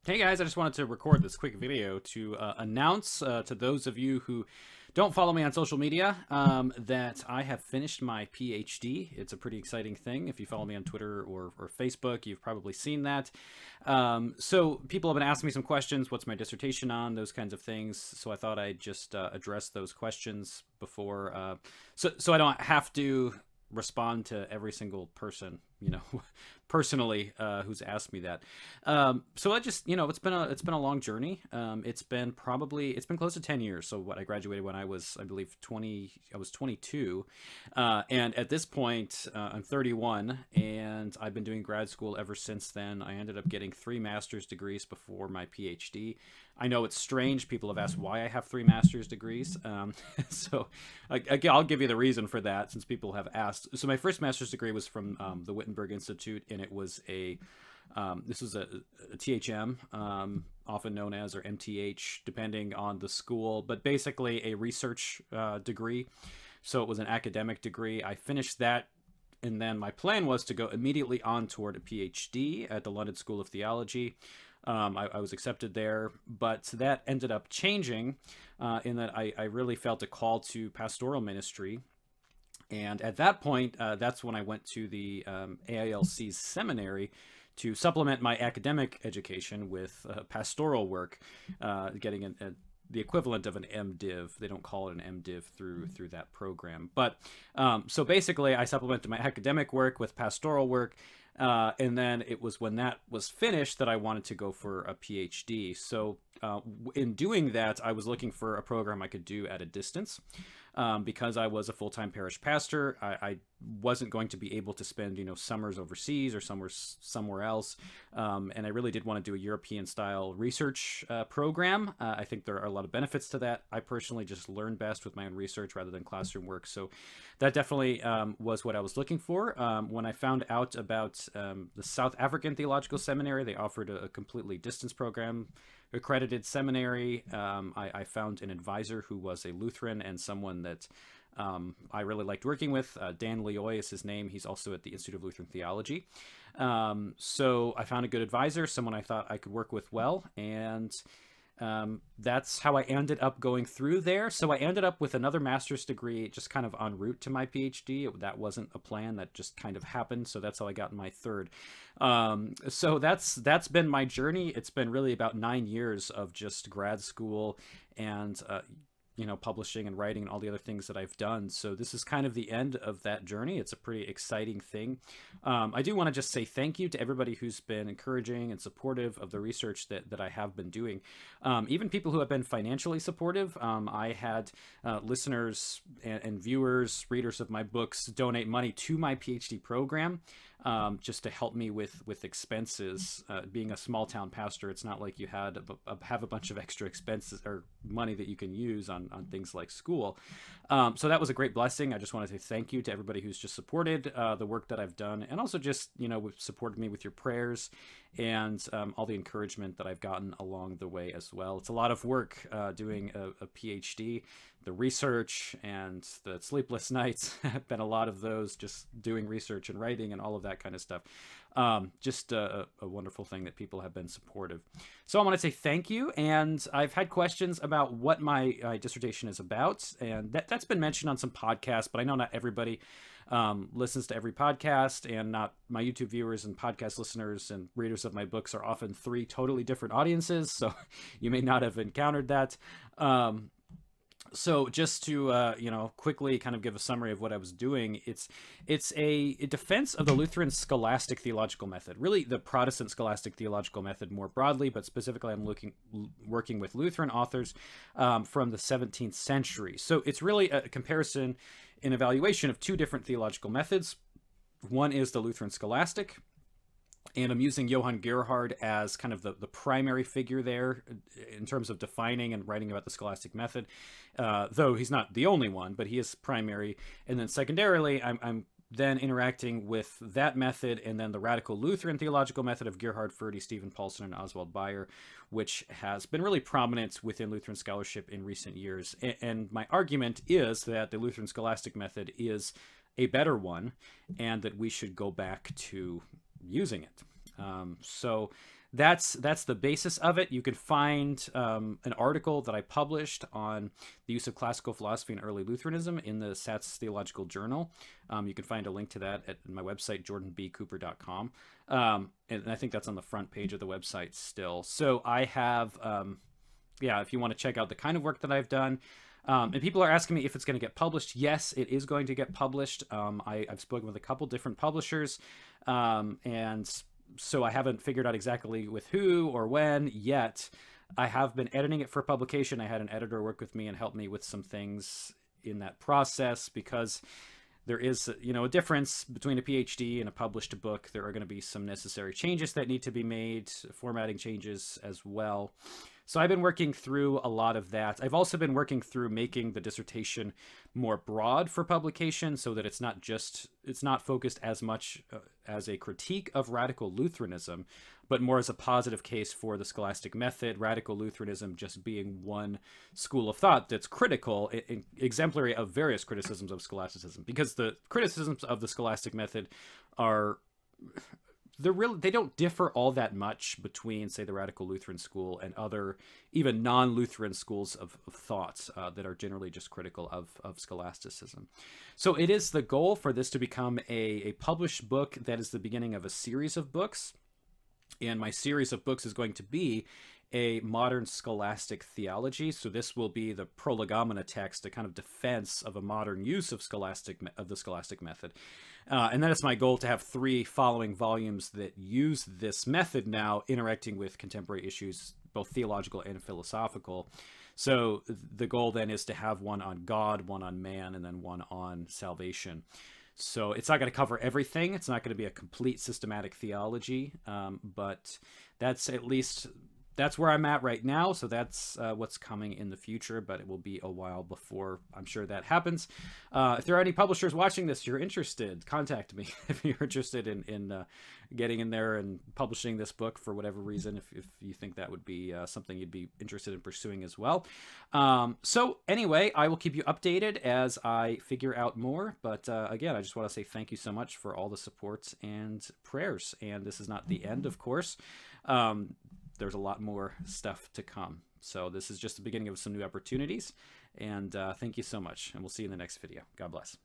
Hey guys, I just wanted to record this quick video to announce to those of you who don't follow me on social media that I have finished my PhD. It's a pretty exciting thing. If you follow me on Twitter or Facebook, you've probably seen that. So people have been asking me some questions. What's my dissertation on? Those kinds of things. So I thought I'd just address those questions before, so I don't have to respond to every single person, personally, who's asked me that. So I just, it's been a long journey. It's been close to 10 years. So what, I graduated when I was, I believe, 22. And at this point, I'm 31 and I've been doing grad school ever since then. I ended up getting 3 master's degrees before my PhD. I know it's strange. People have asked why I have 3 master's degrees. So I'll give you the reason for that, since people have asked. So my first master's degree was from the Wittenberg Institute, and it was this was a THM, often known as, or MTH, depending on the school, but basically a research degree. So it was an academic degree. I finished that, and then my plan was to go immediately on toward a PhD at the London School of Theology. I was accepted there, but that ended up changing in that I really felt a call to pastoral ministry. And at that point, that's when I went to the AILC's seminary to supplement my academic education with pastoral work, getting the equivalent of an MDiv. They don't call it an MDiv through that program. But so basically, I supplemented my academic work with pastoral work. And then it was when that was finished that I wanted to go for a PhD. So in doing that, I was looking for a program I could do at a distance. Because I was a full-time parish pastor, I wasn't going to be able to spend, summers overseas or somewhere else. And I really did want to do a European-style research program. I think there are a lot of benefits to that. I personally just learn best with my own research rather than classroom work. So that definitely was what I was looking for. When I found out about the South African Theological Seminary, they offered a completely distance program, accredited seminary. I found an advisor who was a Lutheran and someone that I really liked working with. Dan Leoy is his name. He's also at the Institute of Lutheran Theology. So I found a good advisor, someone I thought I could work with well, and that's how I ended up going through there. So I ended up with another master's degree just kind of en route to my PhD. That wasn't a plan, that just kind of happened. So that's how I got my third. So that's been my journey. It's been really about 9 years of just grad school and publishing and writing and all the other things that I've done. So this is kind of the end of that journey. It's a pretty exciting thing. I do want to just say thank you to everybody who's been encouraging and supportive of the research that I have been doing. Even people who have been financially supportive. I had listeners and viewers, readers of my books donate money to my PhD program. Just to help me with expenses. Being a small town pastor, it's not like you have a bunch of extra expenses or money that you can use on things like school. So that was a great blessing. I just want to say thank you to everybody who's just supported the work that I've done, and also just supported me with your prayers and all the encouragement that I've gotten along the way as well. It's a lot of work doing a PhD. The research and the sleepless nights have been a lot of those, just doing research and writing and all of that kind of stuff. Just a wonderful thing that people have been supportive. So I want to say thank you. And I've had questions about what my dissertation is about. And that's been mentioned on some podcasts, but I know not everybody listens to every podcast, and not my YouTube viewers and podcast listeners and readers of my books are often 3 totally different audiences. So you may not have encountered that. So just to, quickly kind of give a summary of what I was doing, it's a defense of the Lutheran scholastic theological method, really the Protestant scholastic theological method more broadly, but specifically I'm working with Lutheran authors from the 17th century. So it's really a comparison and evaluation of 2 different theological methods. One is the Lutheran scholastic, and I'm using Johann Gerhard as kind of the primary figure there in terms of defining and writing about the scholastic method, though he's not the only one, but he is primary. And then secondarily, I'm then interacting with that method and then the radical Lutheran theological method of Gerhard Forde, Stephen Paulson, and Oswald Bayer, which has been really prominent within Lutheran scholarship in recent years. And my argument is that the Lutheran scholastic method is a better one, and that we should go back to using it. So that's the basis of it. You can find an article that I published on the use of classical philosophy in early Lutheranism in the SATS Theological Journal. You can find a link to that at my website, jordanbcooper.com. And I think that's on the front page of the website still. So I have, yeah, if you want to check out the kind of work that I've done. And people are asking me if it's going to get published. Yes, it is going to get published. I've spoken with a couple different publishers, and so I haven't figured out exactly with who or when yet. I have been editing it for publication. I had an editor work with me and help me with some things in that process, because there is, you know, a difference between a PhD and a published book. There are going to be some necessary changes that need to be made, formatting changes as well. So I've been working through a lot of that. I've also been working through making the dissertation more broad for publication, so that it's not focused as much as a critique of radical Lutheranism, but more as a positive case for the scholastic method, radical Lutheranism just being one school of thought that's critical, exemplary of various criticisms of scholasticism, because the criticisms of the scholastic method are... they don't differ all that much between, say, the radical Lutheran school and other, even non-Lutheran schools of thoughts that are generally just critical of scholasticism. So it is the goal for this to become a published book that is the beginning of a series of books. And my series of books is going to be a modern scholastic theology. So this will be the prolegomena text, a kind of defense of a modern use of the scholastic method. And that is my goal, to have 3 following volumes that use this method now, interacting with contemporary issues, both theological and philosophical. So the goal then is to have one on God, one on man, and then one on salvation. So it's not going to cover everything. It's not going to be a complete systematic theology, but that's where I'm at right now. So that's what's coming in the future, but it will be a while before I'm sure that happens. If there are any publishers watching this, you're interested, contact me if you're interested in getting in there and publishing this book for whatever reason, if you think that would be something you'd be interested in pursuing as well. So anyway, I will keep you updated as I figure out more. But again, I just want to say thank you so much for all the support and prayers. And this is not the end, of course. There's a lot more stuff to come. So this is just the beginning of some new opportunities. And thank you so much. And we'll see you in the next video. God bless.